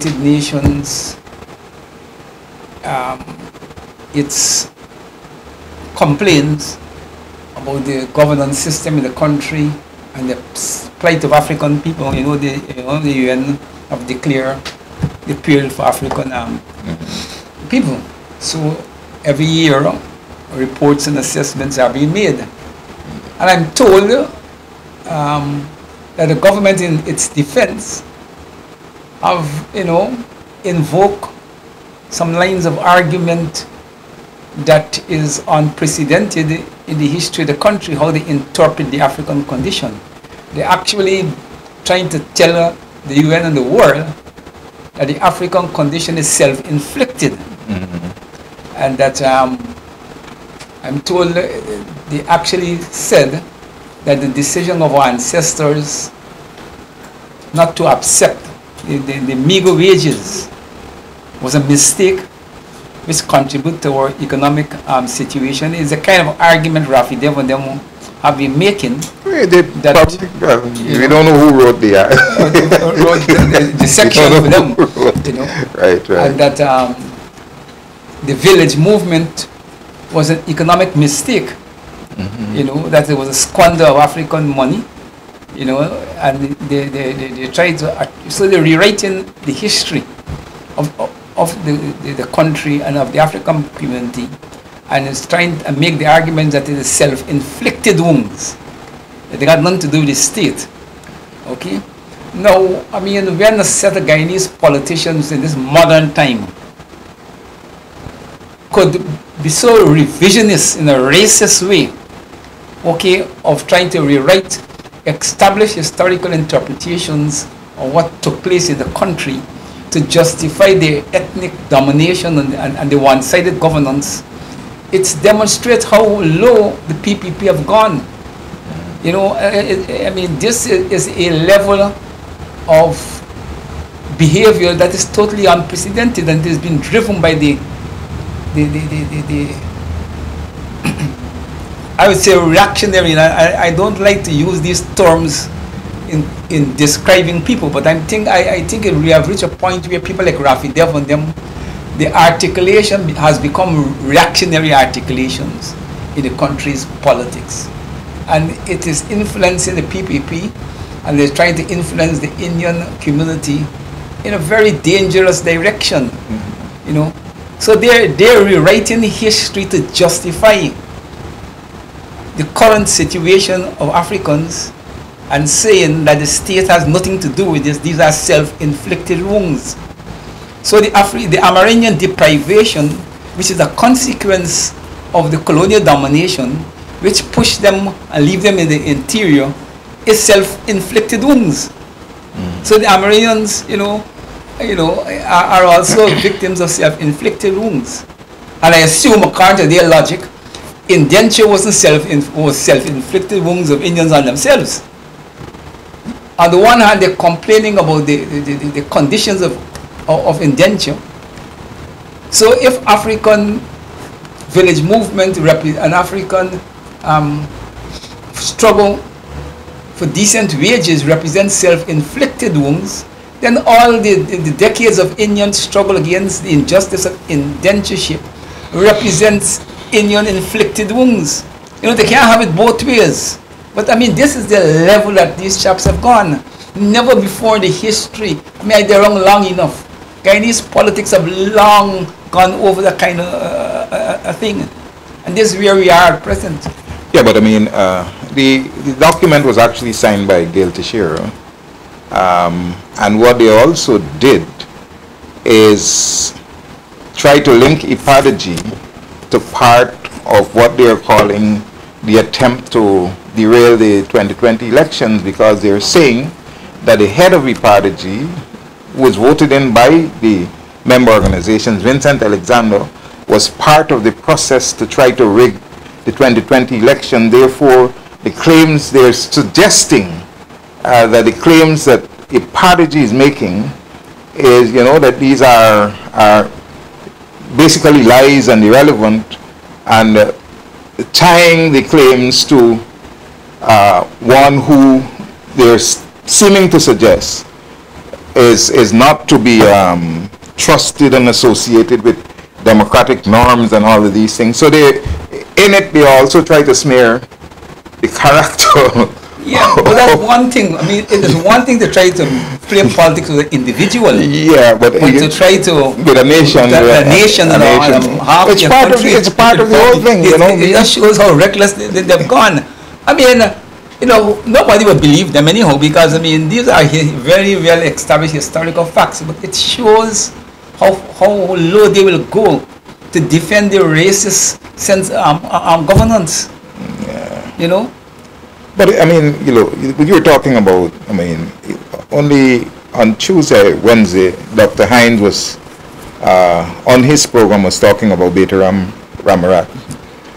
United Nations, its complaints about the governance system in the country and the plight of African people. The UN have declared the period for African people. So every year, reports and assessments are being made. And I'm told that the government in its defense have, invoked some lines of argument that is unprecedented in the history of the country, how they interpret the African condition. They're actually trying to tell the UN and the world that the African condition is self-inflicted. Mm-hmm. And that I'm told they actually said that the decision of our ancestors not to accept the meager wages was a mistake which contribute to our economic situation. Is the kind of argument Rafi Dev and them have been making. We don't know who wrote the section for them. Right. And that the village movement was an economic mistake. Mm-hmm. That it was a squander of African money. And they tried to, so they're rewriting the history of the country and of the African community, and it's trying to make the argument that it is self-inflicted wounds. They got nothing to do with the state. Okay? Now, we are not set of Guyanese politicians in this modern time could be so revisionist in a racist way, okay, of trying to rewrite, establish historical interpretations of what took place in the country to justify the ethnic domination and the one-sided governance. It demonstrates how low the PPP have gone. This is a level of behavior that is totally unprecedented and has been driven by the I would say reactionary. I don't like to use these terms in describing people, but I think we have reached a point where people like Rafi Dev and them, the articulation has become reactionary articulations in the country's politics, and it is influencing the PPP, and they're trying to influence the Indian community in a very dangerous direction. So they're rewriting history to justify the current situation of Africans and saying that the state has nothing to do with this. These are self-inflicted wounds. So the Amerindian deprivation, which is a consequence of the colonial domination, which pushed them and leave them in the interior, is self-inflicted wounds. So the Amerindians, are also victims of self-inflicted wounds. And I assume, according to their logic, indenture was self-inflicted wounds of Indians on themselves. On the one hand, they're complaining about the conditions of indenture. So if African village movement and African struggle for decent wages represent self-inflicted wounds, then all the decades of Indian struggle against the injustice of indentureship represents Indian inflicted wounds. They can't have it both ways. But this is the level that these chaps have gone. Never before in the history, they're wrong long enough. Guyanese politics have long gone over that kind of thing. And this is where we are at present. Yeah, but the document was actually signed by Gail Teixeira. And what they also did is try to link epagogy to part of what they are calling the attempt to derail the 2020 elections, because they're saying that the head of epagogy was voted in by the member organizations, Vincent Alexander, was part of the process to try to rig the 2020 election. Therefore, the claims they're suggesting that the claims that epagogy is making is, that these are basically lies and irrelevant, and tying the claims to one who they're seeming to suggest is not to be trusted and associated with democratic norms and all of these things. So they also try to smear the character. Yeah, but that's one thing. I mean, it is one thing to try to play politics with an individual. Yeah, but to try to with a nation, it's part of the whole thing. It just shows how reckless they've gone. I mean, nobody would believe them anyhow, because I mean these are very well established historical facts. But it shows how low they will go to defend their racist sense governance. Yeah. But I mean, you were talking about, I mean, only on Tuesday, Wednesday, Dr. Hines was, on his program, was talking about Beta Ramarat.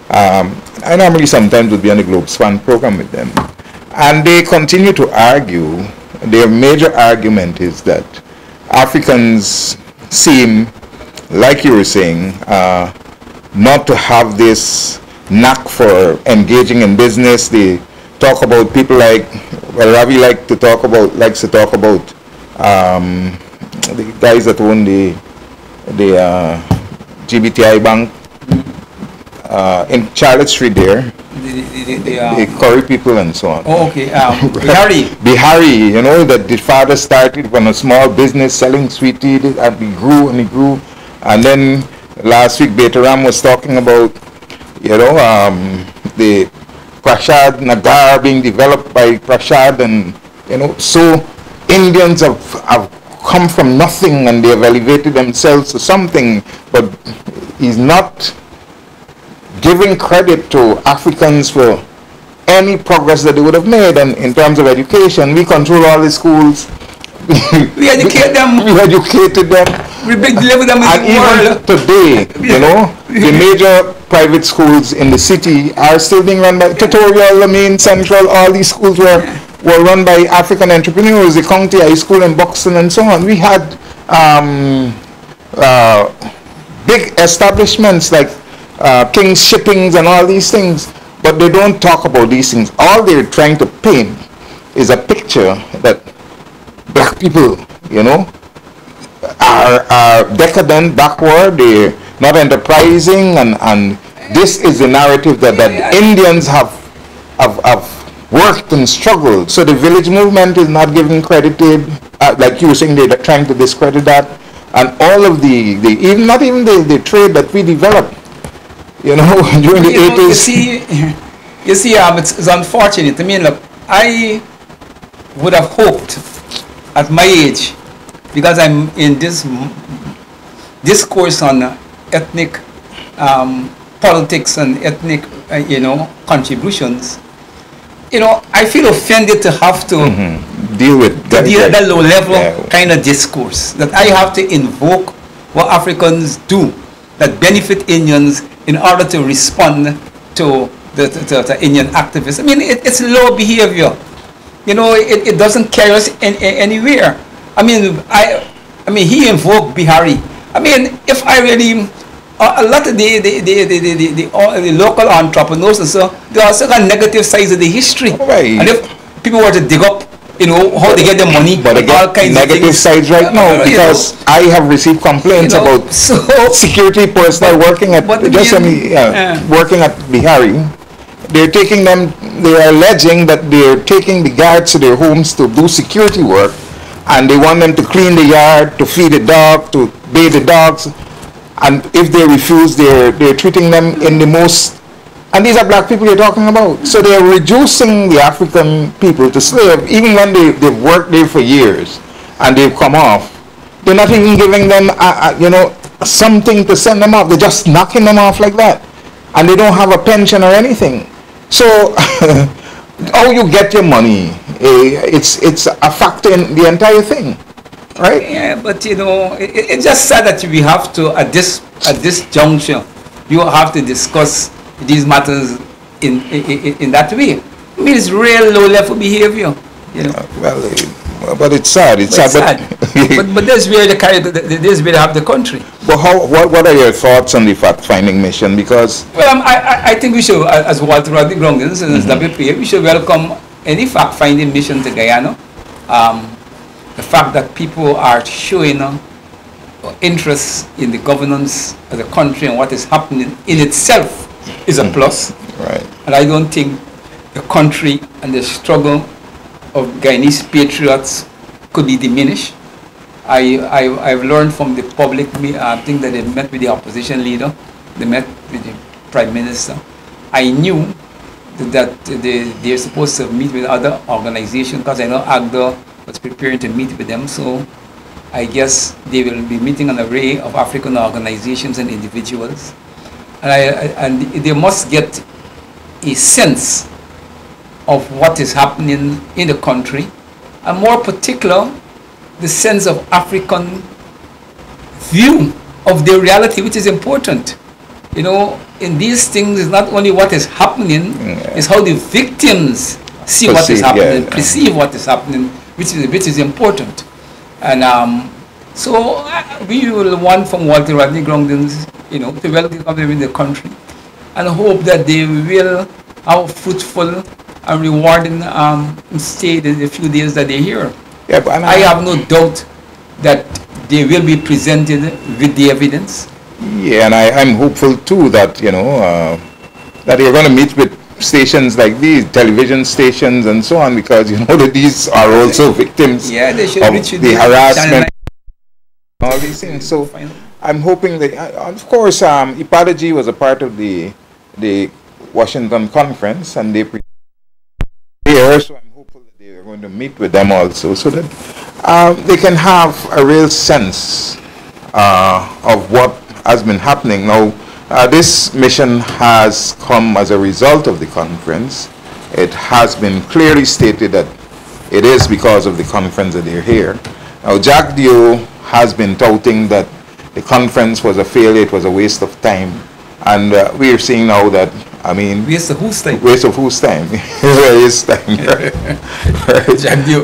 I normally sometimes would be on the Globe Span program with them. And they continue to argue, their major argument is that Africans seem, like you were saying, not to have this knack for engaging in business. They talk about people like, well, Ravi likes to talk about the guys that own the GBTI bank in Charlotte Street there, the Curry people and so on. Oh, okay. Bihari. That the father started from a small business selling sweet tea, and he grew, and then last week Betaram was talking about, the Prashad Nagar being developed by Prashad, and so Indians have come from nothing and they have elevated themselves to something, but he's not giving credit to Africans for any progress that they would have made. And in terms of education, we control all the schools. We educate them. We educated them. We deliver them in the world. Even today, the major private schools in the city are still being run by Tutorial, Central. All these schools were run by African entrepreneurs. The County High School in Buxton and so on. We had big establishments like King's Shippings and all these things, but they don't talk about these things. All they're trying to paint is a picture that black people, are decadent, backward, they're not enterprising, and this is the narrative that Indians have worked and struggled. So the village movement is not given credited, like you were saying, they're trying to discredit that, and all of not even the trade that we developed, during the 80s. You see, it's unfortunate. I mean, look, I would have hoped at my age, because I'm in this discourse on ethnic politics and ethnic, contributions. I feel offended to have to deal with that low level kind of discourse, that I have to invoke what Africans do that benefit Indians in order to respond to the Indian activists. I mean, it's low behavior. It doesn't carry us anywhere. I mean, he invoked Bihari. I mean, if I really, a lot of the local entrepreneurs and so, they also got negative sides of the history. Right. And if people were to dig up, how they get their money, but again, all kinds negative of things, sides right now, because I have received complaints about security personnel working at working at Bihari. They're taking them. They are alleging that they're taking the guards to their homes to do security work, and they want them to clean the yard, to feed the dog, to bathe the dogs, and if they refuse, they're treating them in the most. And these are black people you're talking about. So they're reducing the African people to slave, even when they've worked there for years and they've come off. They're not even giving them, something to send them off. They're just knocking them off like that. And they don't have a pension or anything. So how you get your money, it's a factor in the entire thing, right? Yeah, but it's just sad that we have to, at this juncture, you have to discuss these matters in that way. I mean, it's real low-level behavior. Well, but it's sad. It's sad. But that's where they have the country. But what are your thoughts on the fact-finding mission? Because I think we should, as Walter Rodney Groundings and as WPA, we should welcome any fact-finding mission to Guyana. the fact that people are showing interest in the governance of the country and what is happening in itself is a plus. Right. And I don't think the country and the struggle of Guyanese patriots could be diminished. I've learned from the public thing that they met with the opposition leader, they met with the prime minister. I knew that they're supposed to meet with other organizations because I know AGDA was preparing to meet with them. So I guess they will be meeting an array of African organizations and individuals. And they must get a sense of what is happening in the country, and more particular, the sense of African view of their reality, which is important. You know, in these things, it's not only what is happening, it's how the victims see what is happening, perceive what is happening, which is important. And so we will want from Walter Rodney Groundings, you know, to welcome them in the country and hope that they will have a fruitful and rewarding stay in the few days that they're here. Yeah, but I have no doubt that they will be presented with the evidence. Yeah, and I'm hopeful too that, you know, that you're going to meet with stations like these, television stations and so on, because, you know, that these are also victims they should of reach the harassment, all these things. So I'm hoping that, of course, Ipadaji was a part of the Washington conference, and they here, so I'm hopeful that they are going to meet with them also, so that they can have a real sense of what has been happening. Now, this mission has come as a result of the conference. It has been clearly stated that it is because of the conference that they're here. Now, Jack Dio has been touting that the conference was a failure, it was a waste of time. And we are seeing now that, I mean... Waste of whose time? Waste of whose time? Waste time. Jack Dio.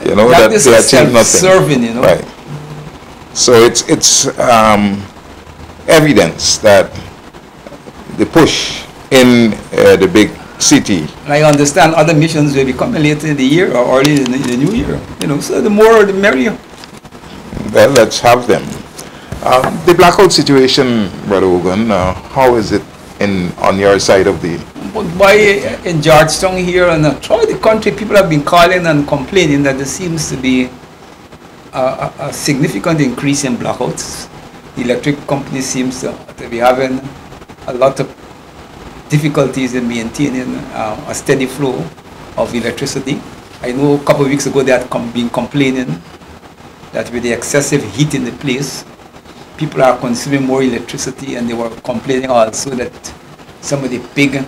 You know, that they achieved nothing. Serving, you know. Right. So it's evidence that the push in the big city. And I understand other missions will be coming later in the year or early in the new year. You know, so the more the merrier. Well, let's have them. The blackout situation, Brother Ogun, how is it on your side of the... But in Georgetown here and throughout the country, people have been calling and complaining that there seems to be a significant increase in blackouts. The electric company seems to be having a lot of difficulties in maintaining a steady flow of electricity. I know a couple of weeks ago they had been complaining that with the excessive heat in the place, people are consuming more electricity, and they were complaining also that some of the big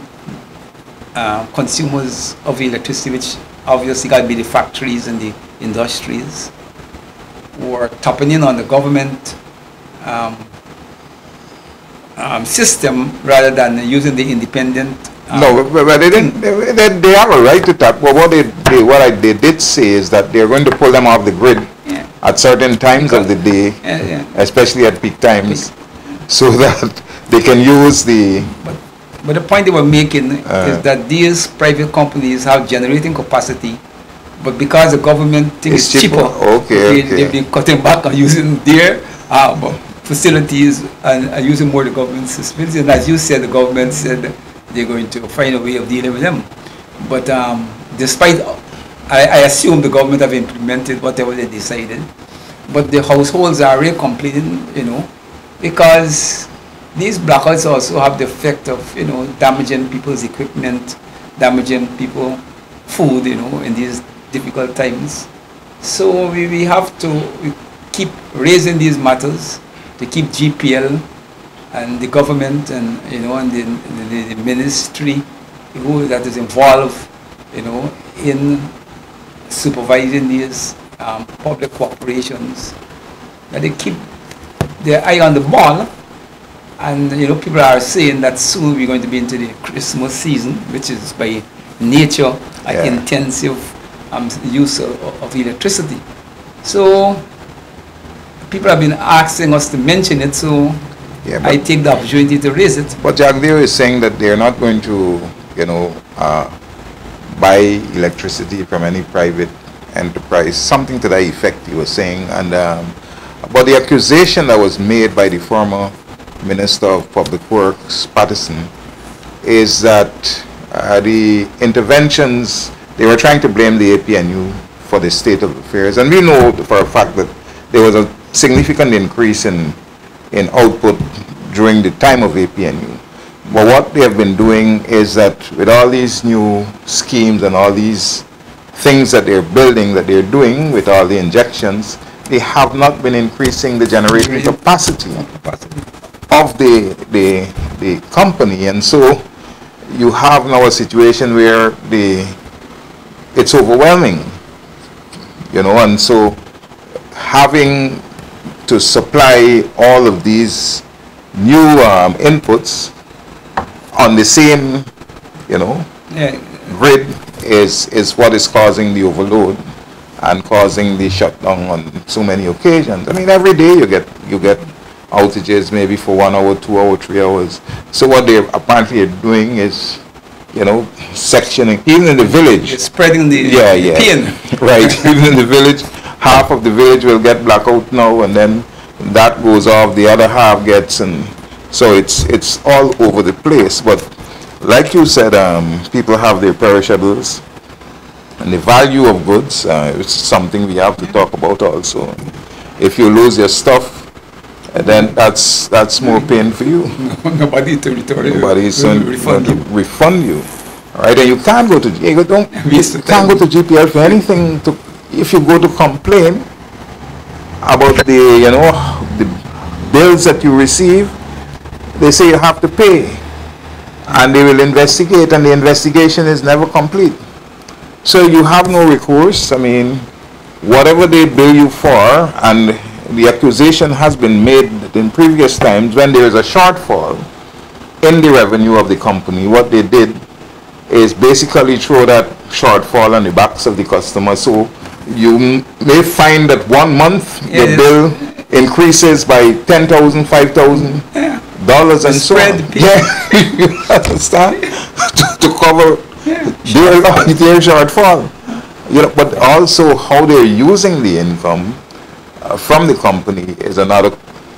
consumers of electricity, which obviously got to be the factories and the industries, were topping in on the government system rather than using the independent. No, but they didn't. They have a right to tap. Well, what they did say is that they're going to pull them off the grid at certain times of the day, especially at peak times, so that they can use the... But the point they were making is that these private companies have generating capacity, but because the government thinks it's cheaper, they've been cutting back on using their facilities and using more the government's facilities. And as you said, the government said they're going to find a way of dealing with them. But despite, I assume the government have implemented whatever they decided, but the households are really complaining, you know, because these blackouts also have the effect of, you know, damaging people's equipment, damaging people food, you know, in these difficult times. So we have to keep raising these matters to keep GPL and the government and, you know, and the ministry that is involved, you know, in supervising these public corporations, that they keep their eye on the ball. And, you know, people are saying that soon we're going to be into the Christmas season, which is by nature an intensive use of electricity. So people have been asking us to mention it, so I take the opportunity to raise it. But Jagdeo is saying that they're not going to, you know, buy electricity from any private enterprise, something to that effect you were saying. And but the accusation that was made by the former Minister of Public Works, Patterson, is that the interventions, they were trying to blame the APNU for the state of affairs. And we know for a fact that there was a significant increase in output during the time of APNU. But what they have been doing is that with all these new schemes and all these things that they're building, that they're doing with all the injections, they have not been increasing the generating capacity of the company. And so you have now a situation where it's overwhelming, you know, and so having to supply all of these new inputs on the same, you know, grid is what is causing the overload and causing the shutdown on so many occasions. I mean, every day you get outages, maybe for 1 hour, 2 hours, 3 hours. So what they apparently are doing is, you know, sectioning, even in the village. It's spreading the pain. Right, even in the village, half of the village will get blackout now, and then that goes off, the other half gets, and so it's all over the place. But like you said, people have their perishables, and the value of goods, it's something we have to talk about also. If you lose your stuff, then that's more pain for you. Nobody to return. Nobody's going to refund you. All right, and you can't go to can't go to GPL for anything. If you go to complain about the bills that you receive, they say you have to pay, and they will investigate, and the investigation is never complete. So you have no recourse. I mean, whatever they bill you for, and the accusation has been made that in previous times when there is a shortfall in the revenue of the company, what they did is basically throw that shortfall on the backs of the customer. So you may find that 1 month the bill increases by $10,000, $5,000 and so on. You understand? to cover their shortfall. You know, but also how they're using the income from the company is another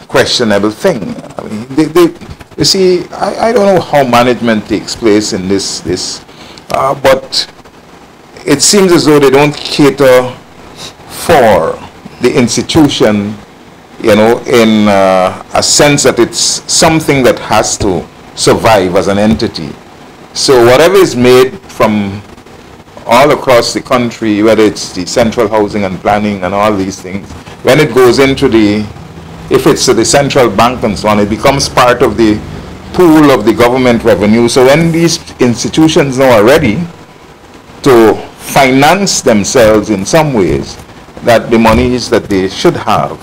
questionable thing. I mean, you see, I don't know how management takes place in this, but it seems as though they don't cater for the institution, you know, in a sense that it's something that has to survive as an entity. So whatever is made from all across the country, whether it's the central housing and planning and all these things, when it goes into if it's to the central bank and so on, it becomes part of the pool of the government revenue. So when these institutions now are ready to finance themselves in some ways, that the monies that they should have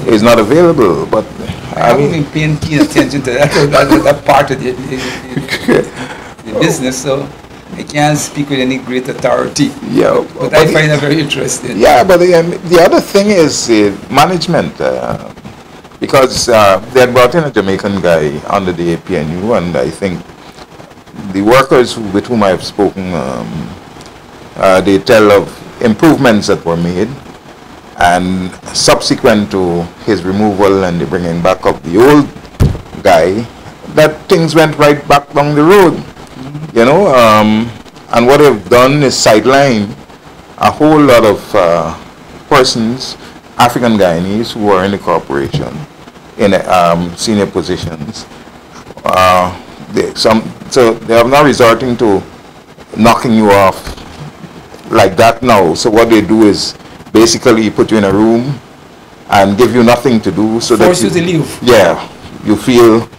is not available. But I haven't been paying keen attention to that part of the business, so I can't speak with any great authority. Yeah, but I find it very interesting. Yeah, but the other thing is management, because they had brought in a Jamaican guy under the APNU, and I think the workers with whom I have spoken, they tell of improvements that were made, and subsequent to his removal and the bringing back of the old guy, that things went right back down the road. You know, and what they've done is sideline a whole lot of persons, African Guyanese, who are in the corporation in senior positions. So they are now resorting to knocking you off like that now. So what they do is basically put you in a room and give you nothing to do, so force you to leave. Yeah, you feel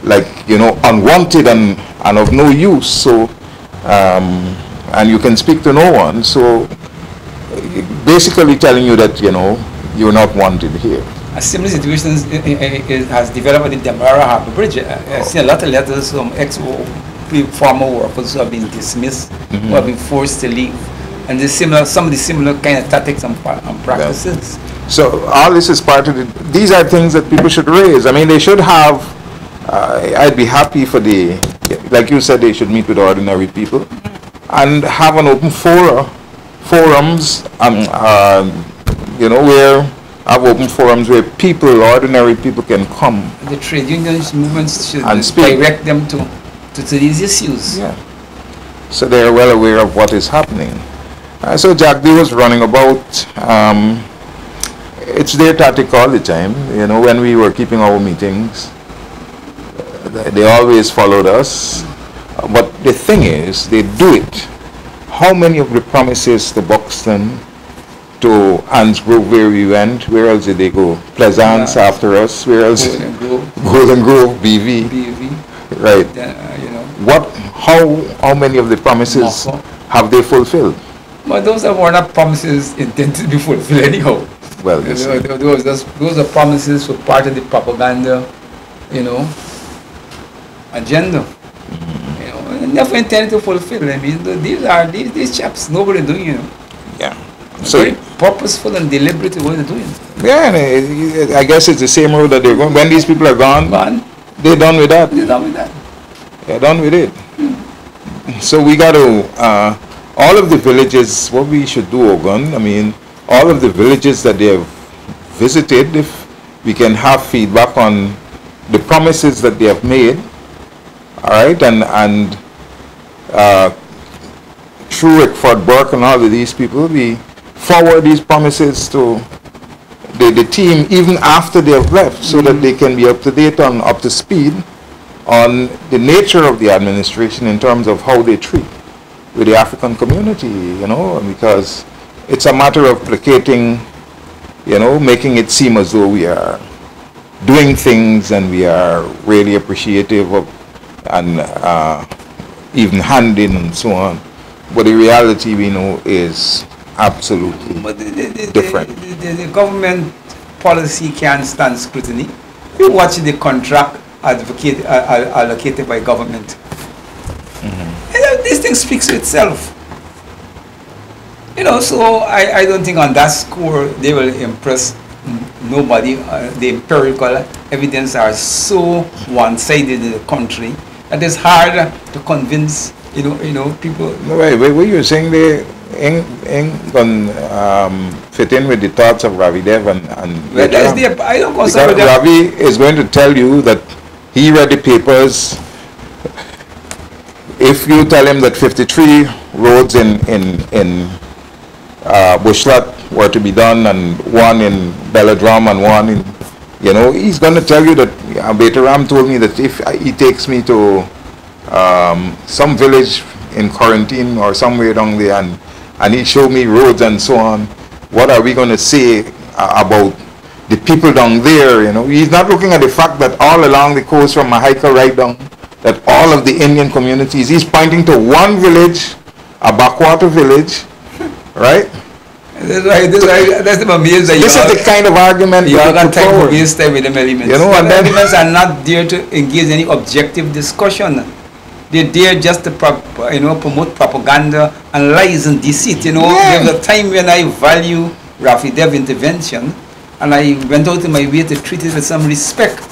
like, you know, unwanted and of no use. So and you can speak to no one. So basically telling you that, you know, you're not wanted here. A similar situation has developed in the Demerara Harbour Bridge. I've seen a lot of letters from former workers who have been dismissed, who have been forced to leave, and some of the similar kind of tactics and practices. Yeah. So all this is part of it. These are things that people should raise. I mean, they should have. I'd be happy for like you said, they should meet with ordinary people and have an open forum forums, where I've opened forums where people, ordinary people, can come. The trade unions movements should And speak. direct them to these issues. Yeah. So they're well aware of what is happening. So Jack D was running about. It's their tactic all the time. When we were keeping our meetings, they always followed us. But the thing is, they do it. How many of the promises to Buxton, to Anne's Grove where we went, where else did they go? Pleasance after us, where else? Golden Grove, BV. Right. How many of the promises have they fulfilled? But those were not promises intended to be fulfilled anyhow. Well, those are promises for part of the propaganda, agenda. Never intended to fulfill. I mean, these chaps, nobody doing, Yeah. So very purposeful and deliberate what they're doing. Yeah, and I guess it's the same road that they're going. When these people are gone, they're done with that. They're done with that. They're done with it. So we got to, all of the villages, what we should do, Ogun, I mean, all of the villages that they have visited, if we can have feedback on the promises that they have made, all right, and through Rickford Burke and all of these people, we forward these promises to the team even after they have left, so that they can be up to date on, up to speed on the nature of the administration in terms of how they treat with the African community, because it's a matter of placating, making it seem as though we are doing things and we are really appreciative of and even handing and so on. But the reality we know is absolutely different. The government policy can stand scrutiny. You watch the contract allocated by government. This thing speaks for itself. So I don't think on that score they will impress nobody. The empirical evidence are so one-sided in the country that it's hard to convince people. No, wait, what you're saying they ain't gonna fit in with the thoughts of Ravi Dev and I don't consider because Ravi is going to tell you that he read the papers. If you tell him that 53 roads in Bushlat were to be done, and one in Belladrum and one in, he's going to tell you that Betaram told me that if he takes me to some village in quarantine or somewhere down there and he showed me roads and so on, what are we going to say about the people down there? He's not looking at the fact that all along the coast from Mahaica right down, that all of the Indian communities, he's pointing to one village, a backwater village, right? This is the kind of argument you that can take for waste time with them elements. And then elements are not there to engage in any objective discussion. They're there just to promote propaganda and lies and deceit. There was a time when I value Rafi Dev intervention, and I went out of my way to treat it with some respect.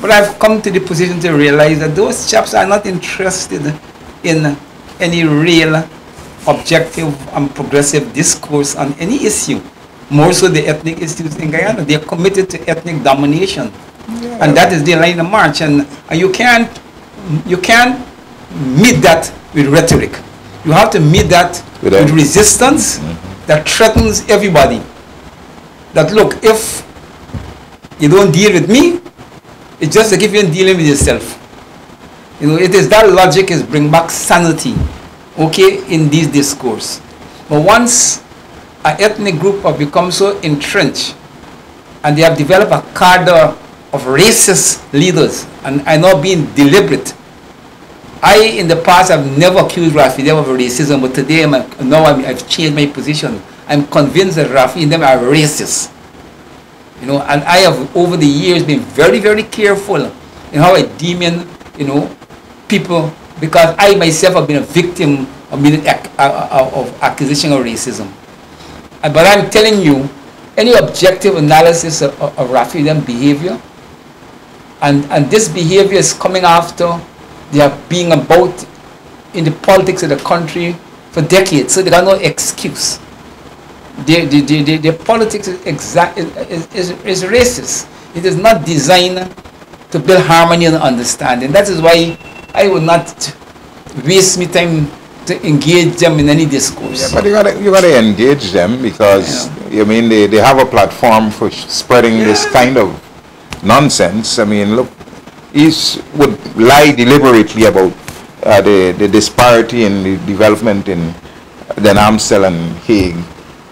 But I've come to the position to realize that those chaps are not interested in any real objective and progressive discourse on any issue. More so the ethnic issues in Guyana. They're committed to ethnic domination. And that is their line of march. And you can't meet that with rhetoric. You have to meet that with resistance that threatens everybody. That look, if you don't deal with me, it's just like if you're dealing with yourself. It is that logic is bring back sanity, in this discourse. But once an ethnic group have become so entrenched and they have developed a cadre of racist leaders and are not being deliberate. I, in the past, have never accused Rafi Dev of racism, but today I've changed my position. I'm convinced that Rafi and them are racist. And I have, over the years, been very, very careful in how I deem in, people, because I myself have been a victim of accusation of racism. But I'm telling you, any objective analysis of Rafi and them behavior, and this behavior is coming after they have been about in the politics of the country for decades, so they got no excuse. the politics is racist. It is not designed to build harmony and understanding. That is why I would not waste my time to engage them in any discourse. Yeah, but you gotta engage them because I mean they have a platform for spreading this kind of nonsense. I mean, look, he would lie deliberately about the disparity in the development in Den Amstel and Hague.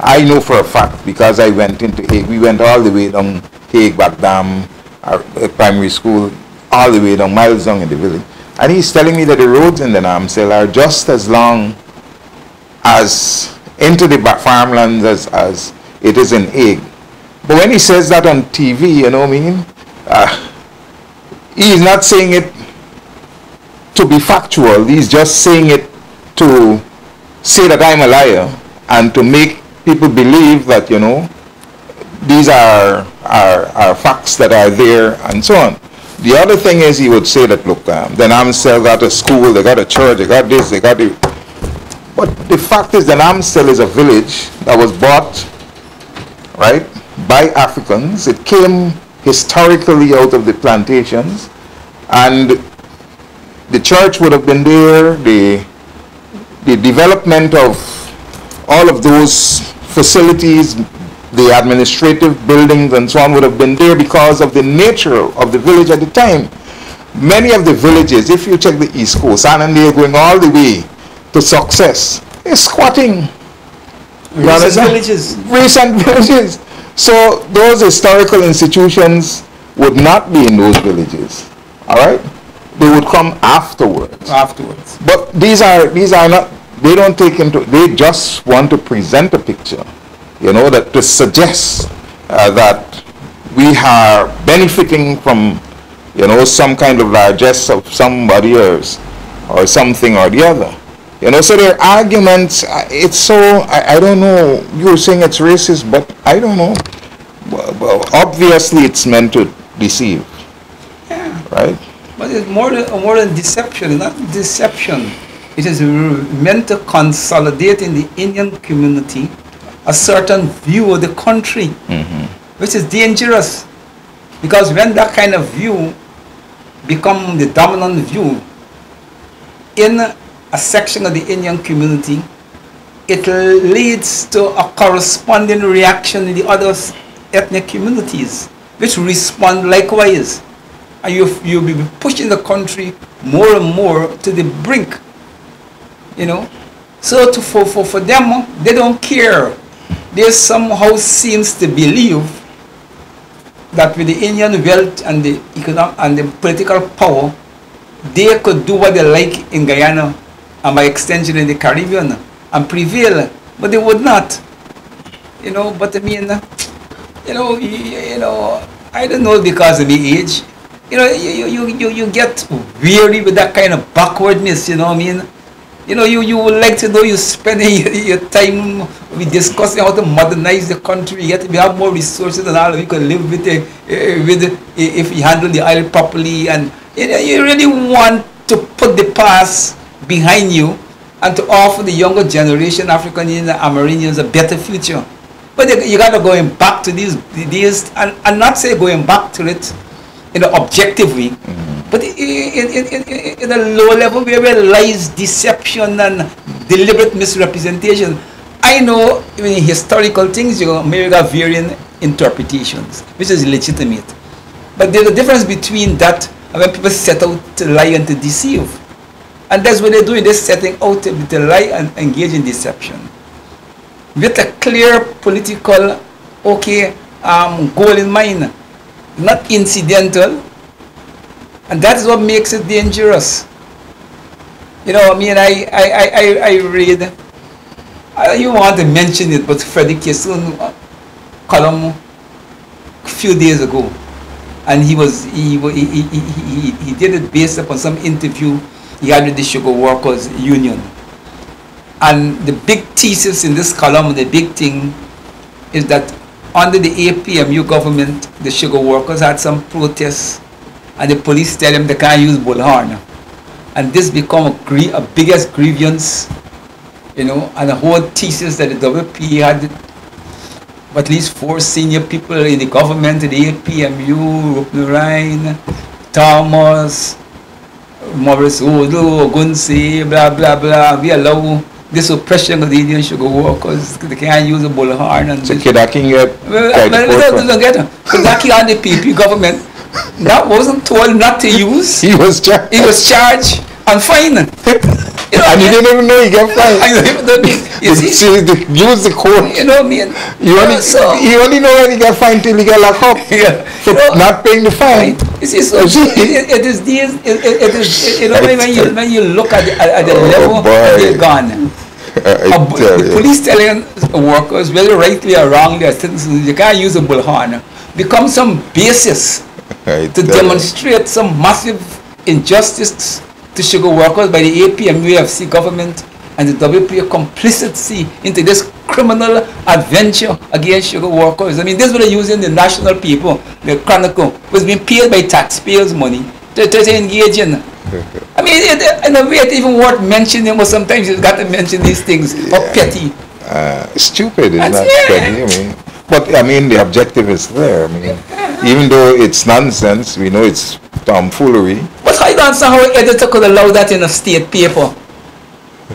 I know for a fact because I went into Hague. We went all the way down Hague, Backdam, our primary school, all the way down, miles down in the village. And he's telling me that the roads in Den Amstel are just as long as into the farmlands as it is in Hague. But when he says that on TV, you know what I mean? He's not saying it to be factual. He's just saying it to say that I'm a liar and to make people believe that, you know, these are facts that are there and so on. The other thing is he would say that, look, Den Amstel got a school, they got a church, they got this, they got it. But the fact is Den Amstel is a village that was bought, right, by Africans. It came historically out of the plantations, and the church would have been there, the development of all of those facilities, the administrative buildings and so on would have been there because of the nature of the village at the time. Many of the villages, if you check the East Coast, and they're going all the way to Success, is squatting. Recent villages. Recent villages. So those historical institutions would not be in those villages. All right? They would come afterwards. Afterwards. But these are not, they don't take into, they just want to present a picture, you know, that to suggest that we are benefiting from, you know, some kind of largesse of somebody else or something or the other. You know, so their arguments, it's so, I don't know, you're saying it's racist, but I don't know. Well, obviously it's meant to deceive. Yeah. Right? But it's more than deception, not deception. It is meant to consolidate in the Indian community a certain view of the country, which is dangerous. Because when that kind of view becomes the dominant view in a section of the Indian community, it leads to a corresponding reaction in the other ethnic communities, which respond likewise. And you'll be pushing the country more and more to the brink, you know. So for them, they don't care. They somehow seems to believe that with the Indian wealth and the economic and the political power, they could do what they like in Guyana and by extension in the Caribbean and prevail, but they would not, you know. But I mean, you know, I don't know, because of the age, you know, you get weary with that kind of backwardness, you know what I mean? You know, you would like to know you're spending your time discussing how to modernize the country, yet we have more resources than all, we can live with it, if we handle the oil properly, and you really want to put the past behind you and to offer the younger generation, African Indians and Amerindians, a better future. But you got to going back to these and not say going back to it in an objective way, but in a low level where lies deception and deliberate misrepresentation. I know in historical things you may have varying interpretations, which is legitimate. But there's a difference between that and when people set out to lie and to deceive. And that's what they're doing, they're setting out to lie and engage in deception. With a clear political, goal in mind, not incidental. And that's what makes it dangerous. You know, I mean, I read, you want to mention it, but Freddie Kissoon column a few days ago, and he did it based upon some interview he had with the Sugar Workers Union. And the big thesis in this column, the big thing, is that under the APMU government, the sugar workers had some protests, and the police tell them they can't use bullhorn. And this become a biggest grievance, you know, and the whole thesis that the WPA had at least 4 senior people in the government, the APMU, RODNEY, Thomas, Morris Odo, Ogunseye, blah, blah, blah. We allow this oppression of the Indian sugar workers. They can't use a bullhorn. And so Kidaki get don't get him. Kidaki and the PP government that wasn't told not to use. He was charged. He was charged and fined. You know, and he didn't even know he got fined. I don't mean, you see, use the court. You know what I mean? He only know when he got fined till he got locked up. Yeah. For not paying the fine. You see, so it is these. It is, you know, when you look at the level they've gone. The police telling workers, whether rightly or wrongly, as citizens, you can't use a bullhorn, become some basis to demonstrate some massive injustice to sugar workers by the APM UFC government and the WPA complicity into this criminal adventure against sugar workers. I mean, this was using the national people, the Chronicle, was being paid by taxpayers' money to engage in. I mean, in a way, it's even worth mentioning, but sometimes you've got to mention these things, or petty. Stupid, it's not petty, I mean. But, I mean, the objective is there. I mean, even though it's nonsense, we know it's tomfoolery. But I don't understand how an editor could allow that in a state paper.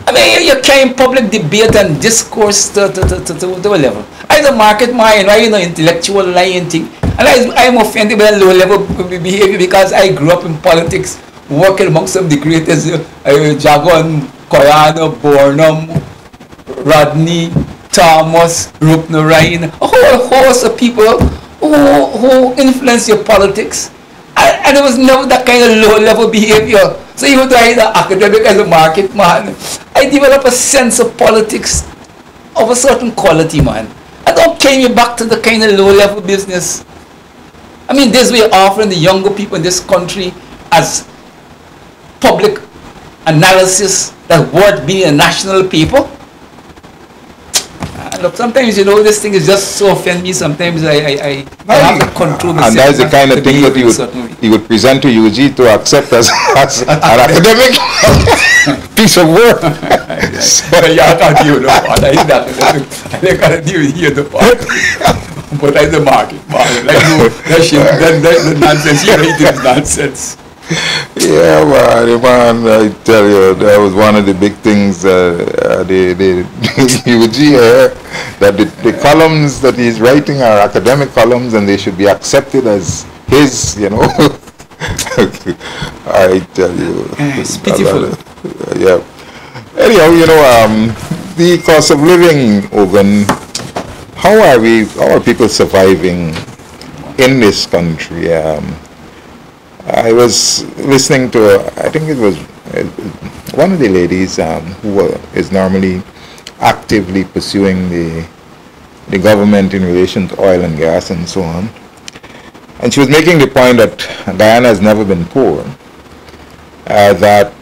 I mean, you carry public debate and discourse to a level. I'm a market mind, I'm an intellectual lying thing. And I'm offended by low-level behavior because I grew up in politics, working among some of the greatest, Jagon, Koyano, Bornum, RODNEY, Thomas, RODNEY, a whole host of people who influence your politics. And there was never that kind of low-level behavior. So even though I'm an academic as a market man, I develop a sense of politics of a certain quality, man. I don't carry me back to the kind of low-level business. I mean, this way offering the younger people in this country as public analysis that's worth being a national paper. Look, sometimes, you know, this thing is just so offend me. Sometimes I have to control myself. And that's the kind of thing that he would present to UG to accept as an academic piece of work. Yeah, I can't deal with the part. I can't deal with the part. But I the market. Like, no, that nonsense. You know, it is nonsense. Yeah, man, I tell you, that was one of the big things, the UG here, that the columns that he's writing are academic columns and they should be accepted as his, you know. I tell you. It's pitiful. Yeah. Anyhow, you know, the cost of living, Ogun, how are people surviving in this country? I was listening to, I think it was one of the ladies who is normally actively pursuing the government in relation to oil and gas and so on. And she was making the point that Guyana has never been poor, that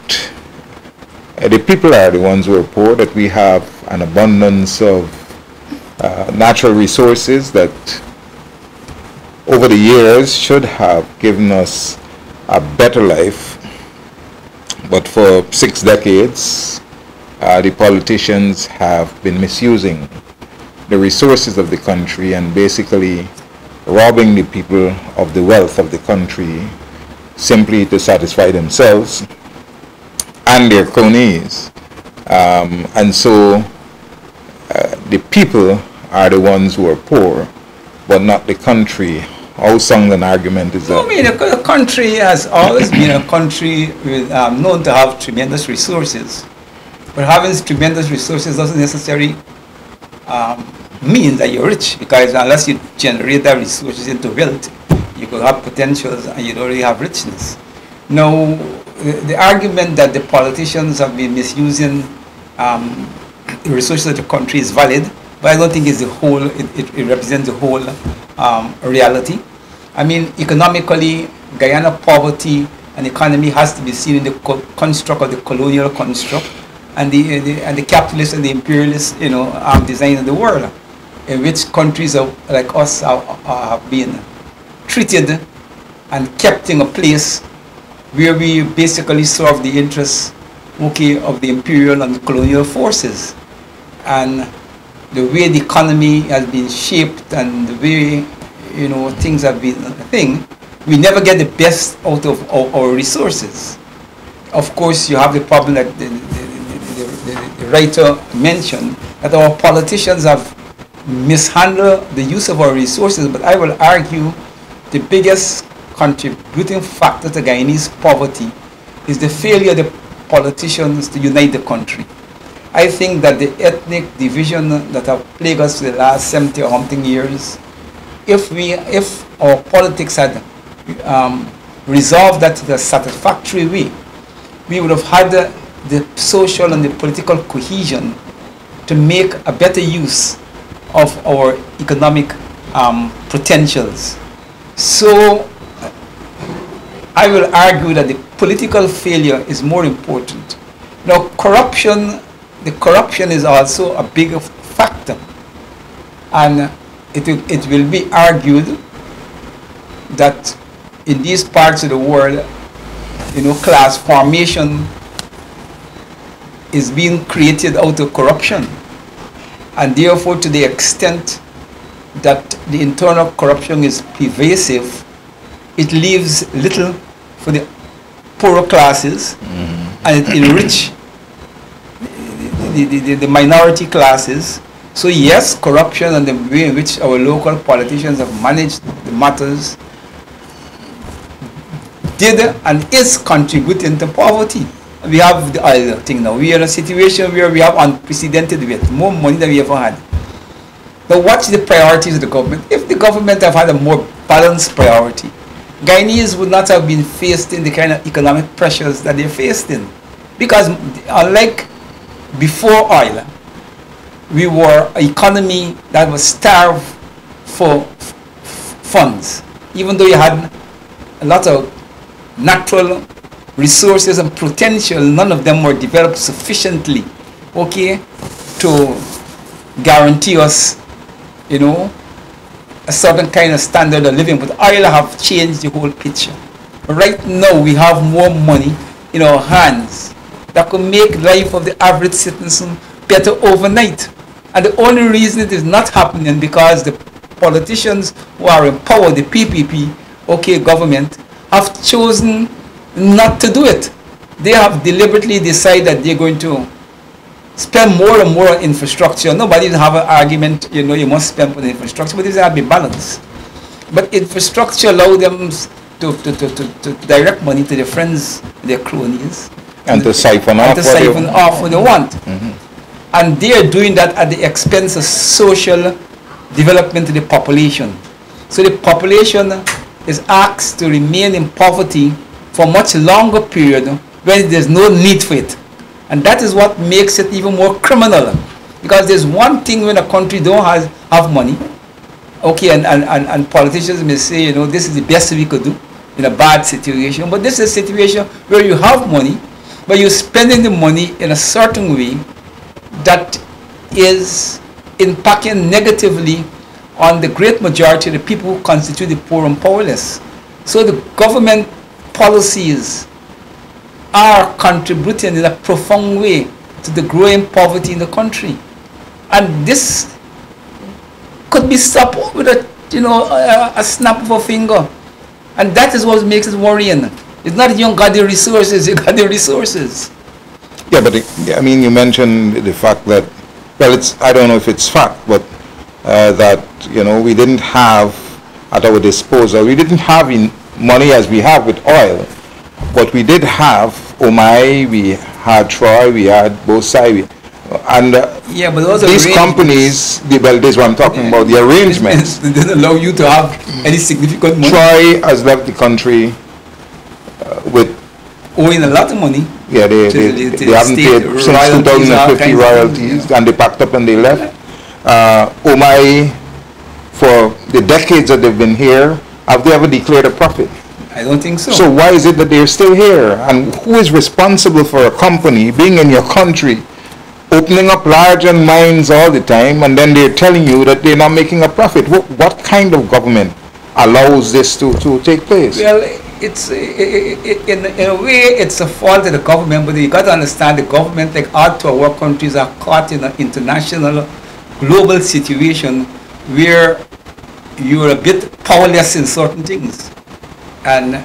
the people are the ones who are poor, that we have an abundance of natural resources that over the years should have given us a better life, but for 6 decades the politicians have been misusing the resources of the country and basically robbing the people of the wealth of the country simply to satisfy themselves and their cronies. And so the people are the ones who are poor, but not the country. How sound an argument is that? I mean, the country has always been a country with, known to have tremendous resources. But having tremendous resources doesn't necessarily mean that you're rich, because unless you generate that resources into wealth, you could have potentials and you'd already have richness. Now, the argument that the politicians have been misusing the resources of the country is valid, but I don't think it's the whole, it represents the whole reality. I mean, economically, Guyana poverty and economy has to be seen in the construct of the colonial construct and the capitalist and the imperialist, you know, design of the world, in which countries like us have been treated and kept in a place where we basically serve the interests, okay, of the imperial and colonial forces. And the way the economy has been shaped and the way, you know, things have been a thing, we never get the best out of our resources. Of course, you have the problem that the writer mentioned, that our politicians have mishandled the use of our resources, but I will argue the biggest contributing factor to Guyanese poverty is the failure of the politicians to unite the country. I think that the ethnic division that have plagued us for the last 70 or something years, if our politics had resolved that in a satisfactory way, we would have had the social and the political cohesion to make a better use of our economic potentials. So I will argue that the political failure is more important. Now, the corruption is also a big factor, and it will be argued that in these parts of the world, you know, class formation is being created out of corruption, and therefore, to the extent that the internal corruption is pervasive, it leaves little for the poorer classes, and it enrich the minority classes. So yes, corruption and the way in which our local politicians have managed the matters did and is contributing to poverty. We have the other thing now. We are in a situation where we have unprecedented with more money than we ever had. Now what's the priorities of the government? If the government have had a more balanced priority, Guyanese would not have been faced in the kind of economic pressures that they're faced in. Because unlike before oil, we were an economy that was starved for funds. Even though you had a lot of natural resources and potential, none of them were developed sufficiently, okay, to guarantee us, you know, a certain kind of standard of living. But oil have changed the whole picture. Right now we have more money in our hands that could make life of the average citizen better overnight. And the only reason it is not happening because the politicians who are in power, the PPP, okay, government, have chosen not to do it. They have deliberately decided that they're going to spend more and more on infrastructure. Nobody will have an argument, you know, you must spend on infrastructure, but this has to be balanced. But infrastructure allows them to direct money to their friends, their cronies. And to siphon off what they want. And they are doing that at the expense of social development of the population. So the population is asked to remain in poverty for a much longer period when there's no need for it. And that is what makes it even more criminal. Because there's one thing when a country don't have money, okay, and politicians may say, you know, this is the best we could do in a bad situation. But this is a situation where you have money, but you're spending the money in a certain way that is impacting negatively on the great majority of the people who constitute the poor and powerless. So the government policies are contributing in a profound way to the growing poverty in the country. And this could be stopped with a snap of a finger. And that is what makes it worrying. It's not that you don't got the resources, you got the resources. Yeah, but I mean, you mentioned the fact that, well, it's, I don't know if it's fact, but that, you know, we didn't have at our disposal, we didn't have money as we have with oil, but we did have Omai, we had Troy, we had Bosai, and yeah, but those these companies, well, this is what I'm talking about, the arrangements. They didn't allow you to have any significant money. Troy has left the country with owing a lot of money. Yeah, they haven't paid since 2050 royalties, and they packed up and they left. Omai, for the decades that they've been here, have they ever declared a profit? I don't think so. So why is it that they're still here? And who is responsible for a company being in your country, opening up larger mines all the time, and then they're telling you that they're not making a profit? What kind of government allows this to take place? Well, it's in a way it's a fault of the government, but you got to understand the government, like all to our countries, are caught in an international global situation where you're a bit powerless in certain things. And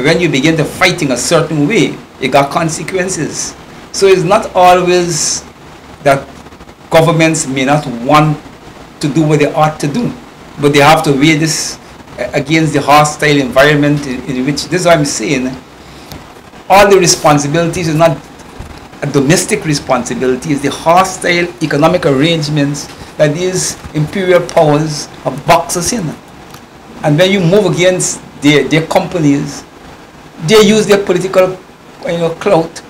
when you begin to fight in a certain way, it got consequences. So it's not always that governments may not want to do what they ought to do, but they have to weigh this against the hostile environment in which, this is what I'm saying, all the responsibilities is not a domestic responsibility, it's the hostile economic arrangements that these imperial powers have boxed us in. And when you move against their companies, they use their political clout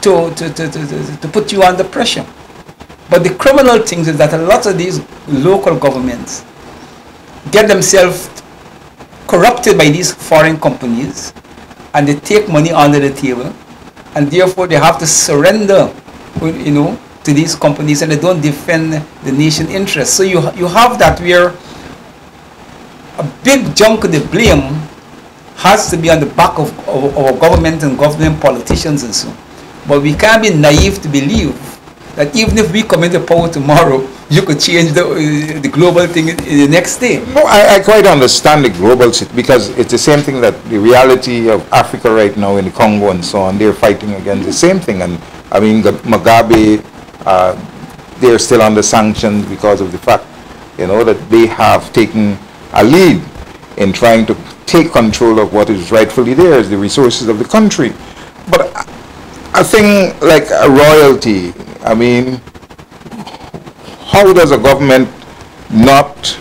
to put you under pressure. But the criminal things is that a lot of these local governments get themselves corrupted by these foreign companies, and they take money under the table, and therefore they have to surrender, to these companies, and they don't defend the nation interests. So you have that where a big chunk of the blame has to be on the back of our government and government politicians and so on. But we can't be naive to believe that even if we come into power tomorrow, you could change the global thing in the next day. No, I quite understand the global situation, because it's the same thing that the reality of Africa right now in the Congo and so on, they're fighting against the same thing. And I mean, Mugabe, they're still under sanctions because of the fact, that they have taken a lead in trying to take control of what is rightfully theirs, the resources of the country. But a thing like a royalty, I mean, how does a government not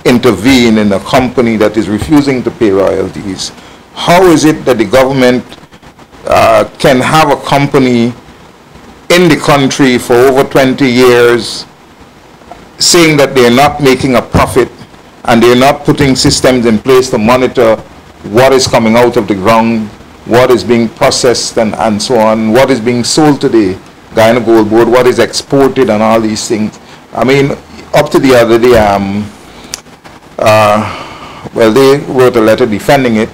intervene in a company that is refusing to pay royalties? How is it that the government can have a company in the country for over 20 years saying that they're not making a profit, and they're not putting systems in place to monitor what is coming out of the ground, what is being processed and so on, what is being sold to the Guyana Gold Board, what is exported, and all these things? I mean, up to the other day, well, they wrote a letter defending it.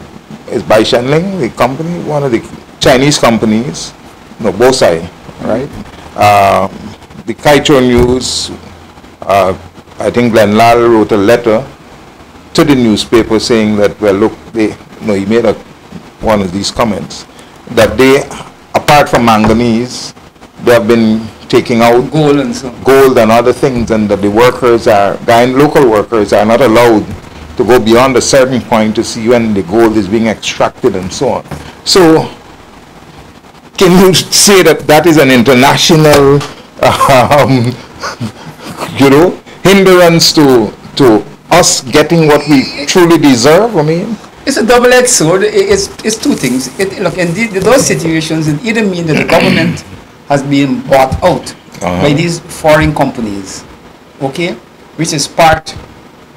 It's by Shenling, the company, one of the Chinese companies, Bosai, right? The Kaicho News, I think Glenn Lal wrote a letter to the newspaper saying that, well, look, he made one of these comments, that they, apart from manganese, they have been taking out gold and other things, and that the workers local workers are not allowed to go beyond a certain point to see when the gold is being extracted and so on. So, can you say that that is an international, hindrance to us getting what we truly deserve? I mean, it's a double-edged sword. It's two things. Look, in those situations, it either means that the government has been bought out by these foreign companies, okay, which is part,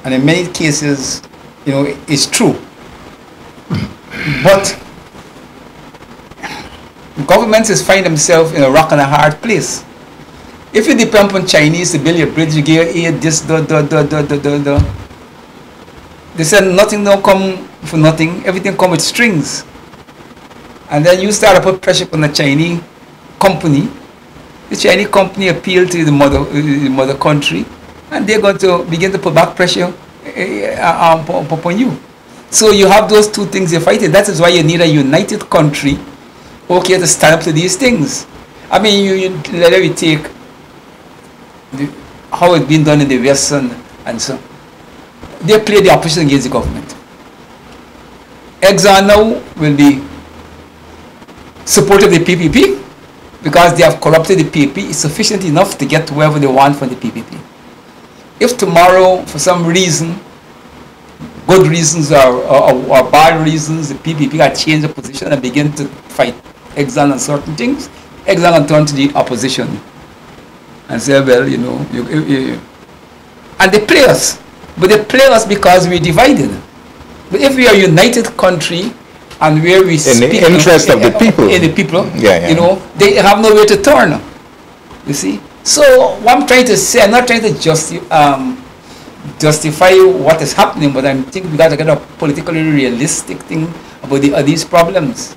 and in many cases, is true. But governments find themselves in a rock and a hard place. If you depend on Chinese to build your bridge, you give aid, this, they said nothing don't come for nothing, everything come with strings. And then you start to put pressure on the Chinese company. The Chinese company appeal to the mother country, and they're going to begin to put back pressure upon you. So you have those two things you're fighting. That is why you need a united country, okay, to stand up to these things. I mean, you let me take how it's been done in the West and so. They play the opposition against the government. Exxon now will be supportive of the PPP because they have corrupted the PPP. It's sufficient enough to get whoever they want from the PPP. If tomorrow, for some reason, good reasons or bad reasons, the PPP had changed the position and begin to fight Exxon on certain things, Exxon will turn to the opposition and say, well, and they play us. But they play us because we're divided. But if we are a united country and where we speak in the interest of the people, they have nowhere to turn. You see. So what I'm trying to say, I'm not trying to justify what is happening, but I think we got to get a politically realistic thing about these problems.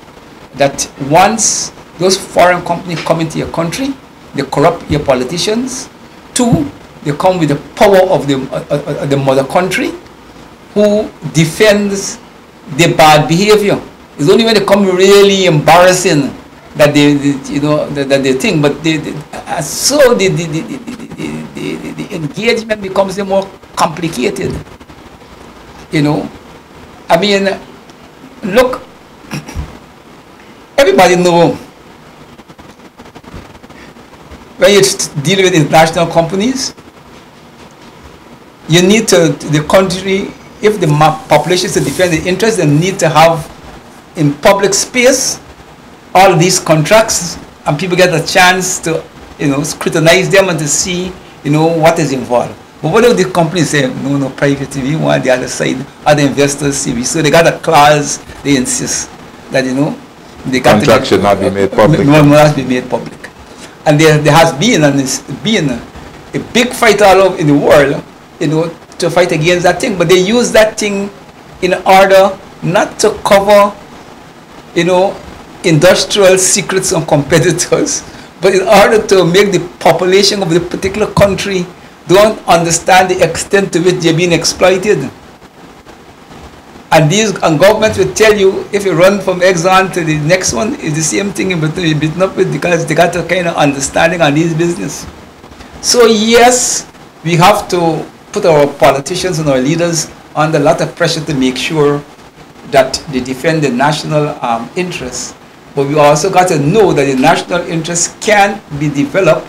That once those foreign companies come into your country, they corrupt your politicians. Two, they come with the power of the mother country, who defends their bad behavior. It's only when they come really embarrassing that they that they think. But so the engagement becomes more complicated. You know, I mean, look, everybody know when you deal with international companies, you need to, the country, if the population is to defend the interest, they need to have in public space all these contracts, and people get a chance to, scrutinize them and to see, what is involved. But what if the companies say, no, private, we want the other side, other investors see. So they got a clause, they insist that, the contract should not be made public. Must be made public. And there has been, and it's been a big fight all over in the world, to fight against that thing. But they use that thing in order not to cover, industrial secrets on competitors, but in order to make the population of the particular country don't understand the extent to which they're being exploited. And governments will tell you, if you run from Exxon to the next one, it's the same thing, but you're beaten up with, because they got a kind of understanding on this business. So yes, we have to put our politicians and our leaders under a lot of pressure to make sure that they defend the national interests. But we also got to know that the national interests can be developed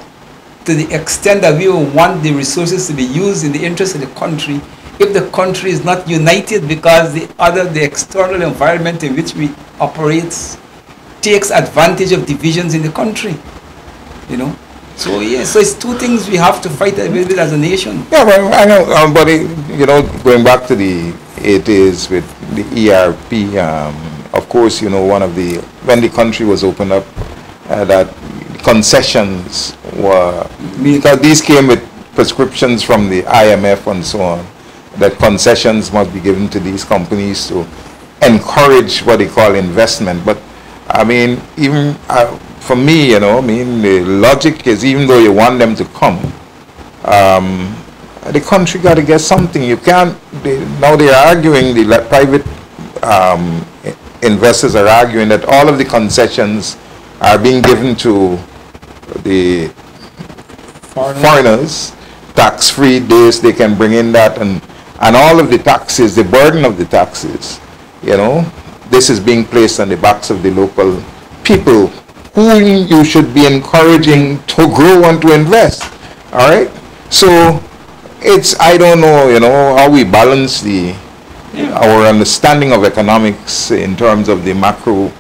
to the extent that we want the resources to be used in the interest of the country, if the country is not united, because the external environment in which we operate takes advantage of divisions in the country. So yes, so it's two things we have to fight with as a nation. Yeah, well, I know, but going back to it is with the ERP, of course, when the country was opened up, that concessions were, because these came with prescriptions from the IMF and so on, that concessions must be given to these companies to encourage what they call investment. But I mean, even for me, the logic is, even though you want them to come, the country got to get something. You can't, now they're arguing, the private investors are arguing that all of the concessions are being given to the foreigners, tax-free this, they can bring in that, and all of the taxes, the burden of the taxes, this is being placed on the backs of the local people, who you should be encouraging to grow and to invest. All right? So it's, I don't know, how we balance our understanding of economics in terms of the macro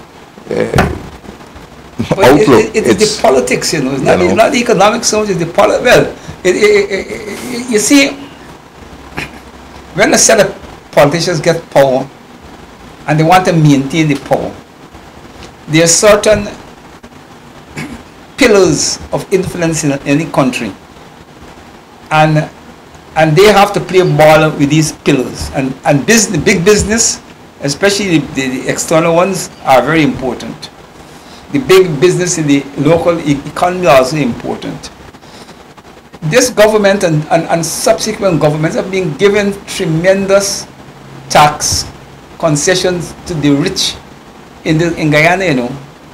outlook. It's the politics, it's not the economics so much, it's the politics. Well, you see, when a set of politicians get power and they want to maintain the power, there are certain pillars of influence in any country, and they have to play ball with these pillars. And big business, especially the external ones, are very important. The big business in the local economy are also important. This government and subsequent governments have been given tremendous tax concessions to the rich in Guyana,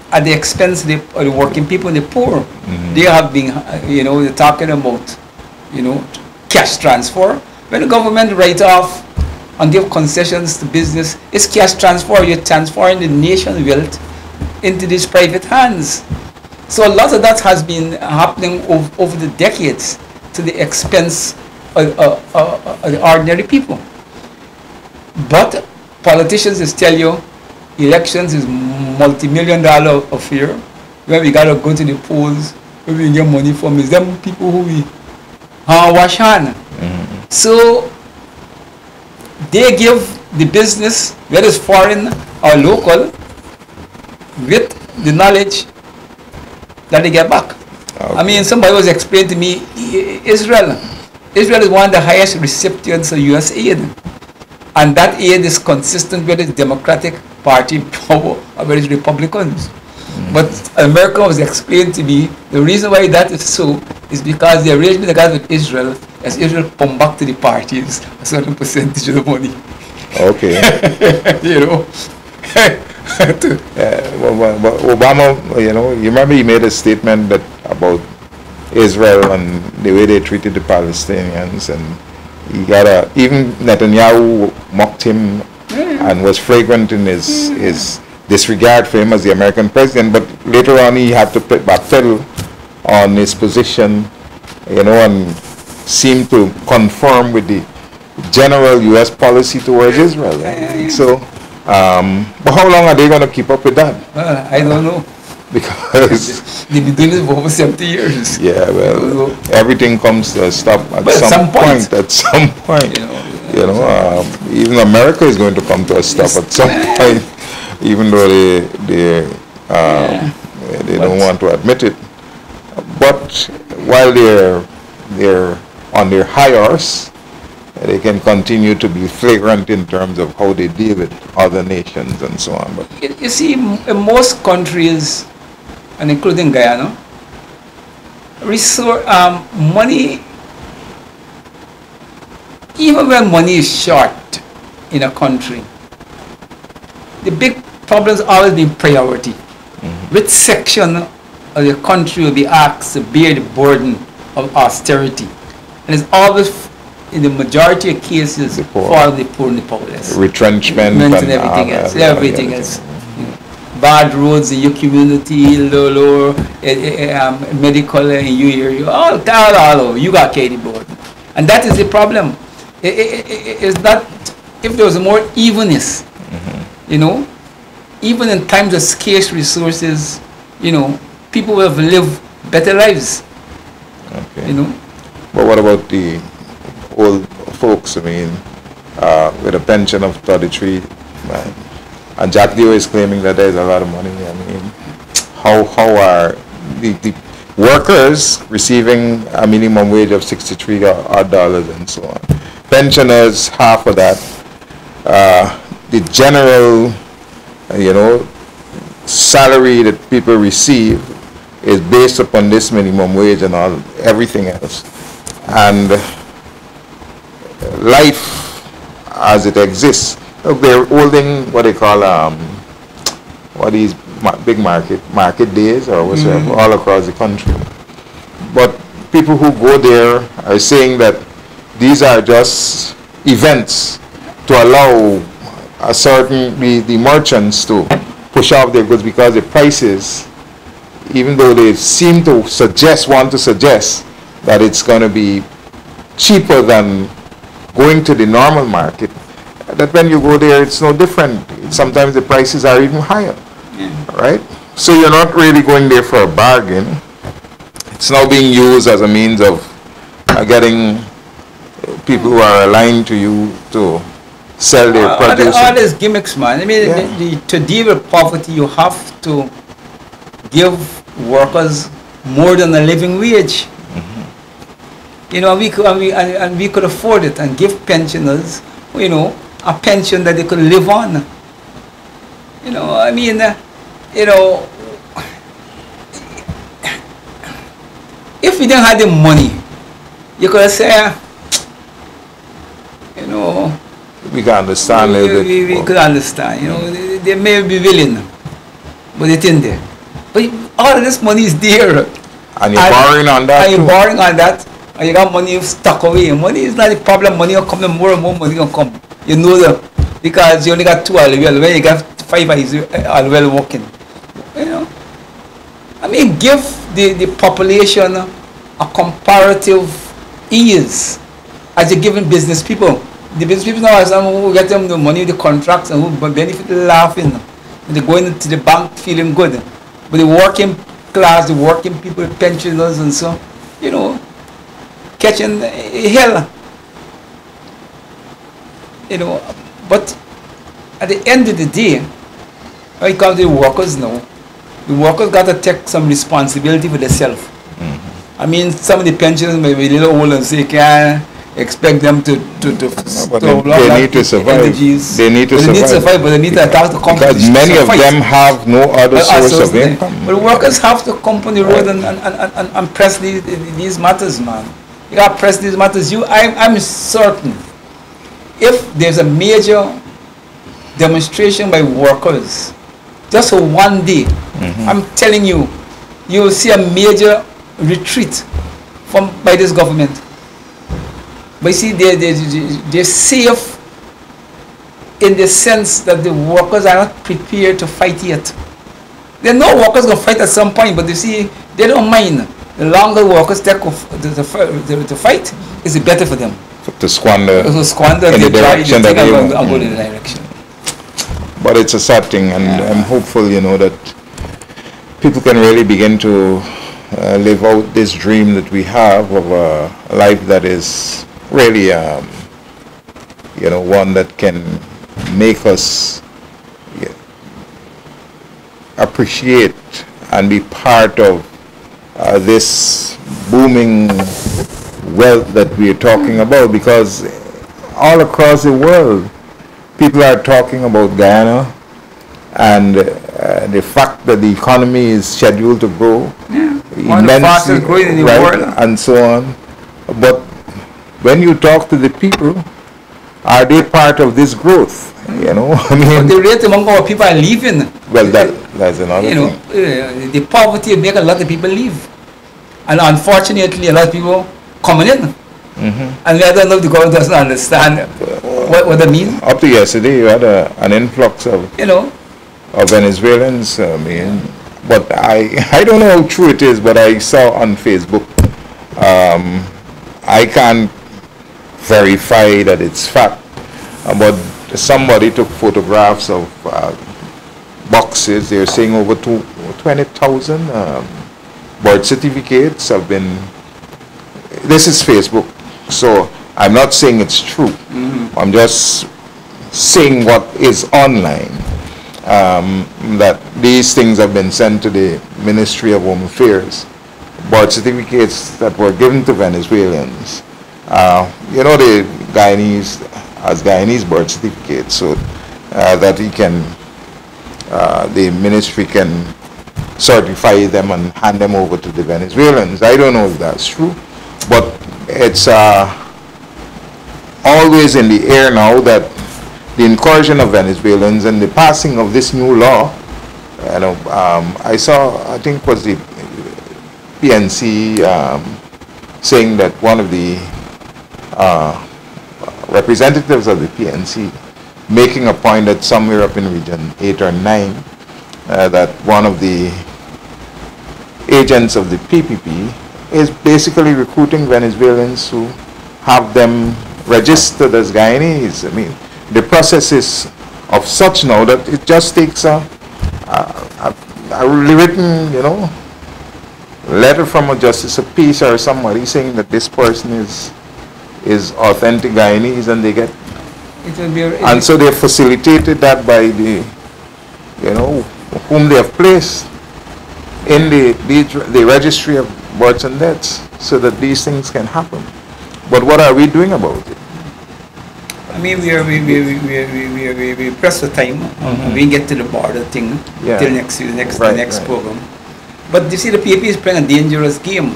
at the expense of the working people and the poor. Mm-hmm. They have been, they're talking about, cash transfer. When the government write off and give concessions to business, it's cash transfer. You're transferring the nation's wealth into these private hands. So a lot of that has been happening over the decades to the expense of the ordinary people. But politicians just tell you elections is multi-million-dollar affair, where we gotta go to the polls, where we get money from. Is them people who we wash hand. Mm-hmm. So they give the business, whether it's foreign or local, with the knowledge that they get back. Okay. I mean, somebody was explaining to me, Israel is one of the highest recipients of U.S. aid. And that aid is consistent with the Democratic Party power or with the Republicans. Mm-hmm. But America was explained to me, the reason why that is so is because the arrangement they got with Israel as Israel pump back to the parties a certain percentage of the money. Okay. You know. Obama, you know, you remember he made a statement that about Israel and the way they treated the Palestinians, and he got even Netanyahu mocked him and was flagrant in his disregard for him as the American president, but later on he had to backpedal on his position, you know, and seemed to conform with the general U.S. policy towards Israel. So, but how long are they going to keep up with that? I don't know. Because they've been doing this for over 70 years. Yeah, well, everything comes to a stop at some point. At some point, you know, even America is going to come to a stop at some point, even though they don't want to admit it. But while they're on their high horse, they can continue to be flagrant in terms of how they deal with other nations and so on. But you see, in most countries, and including Guyana, money, even when money is short in a country, the big problem has always been priority. Which section of the country will be asked to bear the burden of austerity? And it's always, in the majority of cases, for the poor and the powerless. Retrenchment and everything else. Everything else. Bad roads in your community, lower medical in your area, all over. You got carry the burden. And that is the problem. Is that if there was more evenness, you know, even in times of scarce resources, you know, people will have lived better lives. Okay. You know. But what about the old folks? I mean, with a pension of 33, and Jack Dio is claiming that there's a lot of money. I mean, how are the workers receiving a minimum wage of $63 and so on? Pensioners, half of that. The general, you know, salary that people receive is based upon this minimum wage and everything else. And life as it exists, look, they're holding what they call what is big market days or whatever, all across the country. But people who go there are saying that these are just events to allow a certain the merchants to push off their goods, because the prices, even though they seem to want to suggest that it's going to be cheaper than going to the normal market, that when you go there it's no different. Sometimes the prices are even higher, right? So you're not really going there for a bargain. It's now being used as a means of getting people who are aligned to you to sell their produce. All these gimmicks, man. I mean, to deal with poverty, you have to give workers more than a living wage. You know, we could afford it and give pensioners, you know, a pension that they could live on. You know, I mean, you know, if we didn't have the money, you could say, you know, we can understand a little bit. We could understand, you know, they may be willing, but it's in there. But all of this money is there. And you're borrowing on that. And you're borrowing on that, and you got money stuck away. Money is not the problem. Money will come, more and more money will come. You know that, because you only got 2 well, when you got 5 well working. You know, I mean, give the population a comparative ease as you're giving business people. The business people now are some who get them the money, the contracts, and who benefit laughing. And they're going into the bank feeling good. But the working class, the working people, the pensioners and so, you know, catching hell. You know, but at the end of the day, when it comes to the workers now, the workers got to take some responsibility for themselves. I mean, some of the pensioners may be a little old and say, can't expect them to they need to survive. They need to survive. But they need to attack the company. Because many of them have no other source of income. But workers have to come on the road and press these matters, man. You you have pressed these matters. I'm certain if there's a major demonstration by workers, just for one day, I'm telling you, you'll see a major retreat by this government. But you see, they're safe in the sense that the workers are not prepared to fight yet. They know workers going to fight at some point, but you see, they don't mind. The longer workers take to fight, is better for them. To squander in the direction that they want. Go in the direction. But it's a sad thing, and I'm hopeful, you know, that people can really begin to live out this dream that we have of a life that is really, you know, one that can make us appreciate and be part of this booming wealth that we are talking about, because all across the world people are talking about Guyana and the fact that the economy is scheduled to grow one of the fastest growing in the world, and so on. But when you talk to the people, are they part of this growth? You know, I mean, but the rate among our people are leaving. Well, that's another thing. The poverty make a lot of people leave, and unfortunately, a lot of people coming in, and I don't know if the government doesn't understand what they mean. Up to yesterday, you had an influx of of Venezuelans. I mean, but I don't know how true it is, but I saw on Facebook. I can't verify that it's fact, but somebody took photographs of boxes. They're saying over 20,000 birth certificates have been. This is Facebook, so I'm not saying it's true. I'm just saying what is online. That these things have been sent to the Ministry of Home Affairs. Birth certificates that were given to Venezuelans. You know, the Guyanese as Guyanese birth certificates, so that he can, the ministry can certify them and hand them over to the Venezuelans. I don't know if that's true, but it's always in the air now that the incursion of Venezuelans and the passing of this new law. You know, I saw, I think it was the PNC saying that one of the representatives of the PNC making a point that somewhere up in region 8 or 9 that one of the agents of the PPP is basically recruiting Venezuelans to have them registered as Guyanese. I mean, the process is of such now that it just takes a written, you know, letter from a justice of peace or somebody saying that this person is authentic Guyanese, and they get, and so they facilitated that by the, you know, whom they have placed in the registry of births and deaths, so that these things can happen. But what are we doing about it? I mean, we press the time. We get to the border thing till the next program. But you see, the PAP is playing a dangerous game.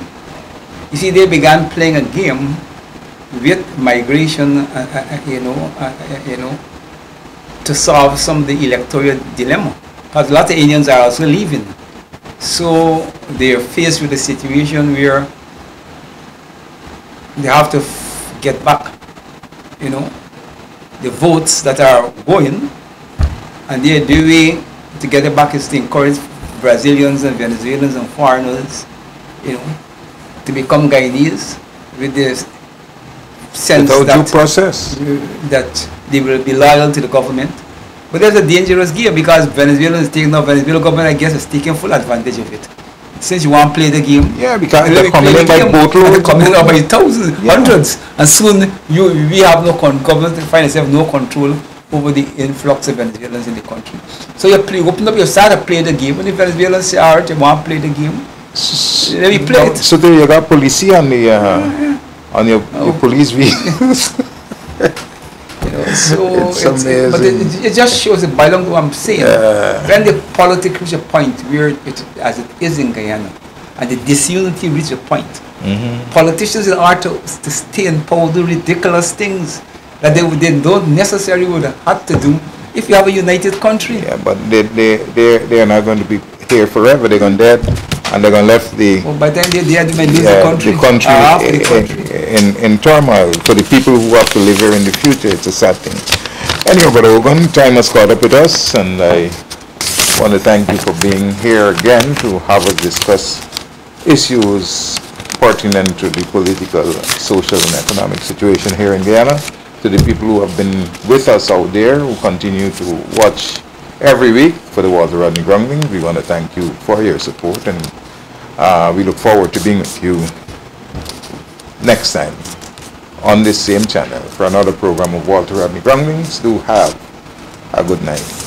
You see, they began playing a game with migration, to solve some of the electoral dilemma. Because a lot of Indians are also leaving. So they are faced with a situation where they have to get back, you know, the votes that are going, and the way to get it back is to encourage Brazilians and Venezuelans and foreigners, you know, to become Guyanese with this sense without due process that they will be loyal to the government. But there's a dangerous game, because Venezuela is taking off. Venezuelan government, I guess, is taking full advantage of it. Since you want to play the game, because they're coming in by boatloads, they're coming in by thousands, hundreds, and soon we have no government find itself no control over the influx of Venezuelans in the country. So you open up, you start to play the game, and the Venezuelans say, all right, you want to play the game, let me play it. So there you got police on the on your police vehicles. So it's amazing. But it just shows it by long what I'm saying. When the politics reach a point where as it is in Guyana, and the disunity reach a point Politicians in order to stay in power do ridiculous things that they don't necessarily would have to do if you have a united country. Yeah, but they are not going to be here forever. They're going dead, and they're going to left the Well, by the time they might lose the country. Half the country. In turmoil. For the people who have to live here in the future, it's a sad thing. Anyway, Brother Ogun, time has caught up with us, and I want to thank you for being here again to have us discuss issues pertinent to the political, social, and economic situation here in Guyana. To the people who have been with us out there, who continue to watch every week for the Walter Rodney Groundings, we want to thank you for your support, and we look forward to being with you next time on this same channel for another program of Walter Rodney Groundings. Do have a good night.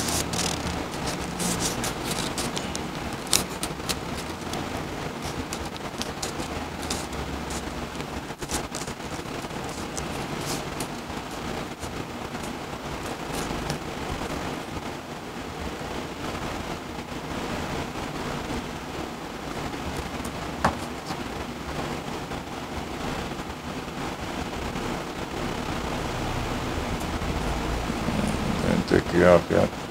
Take you off, yeah.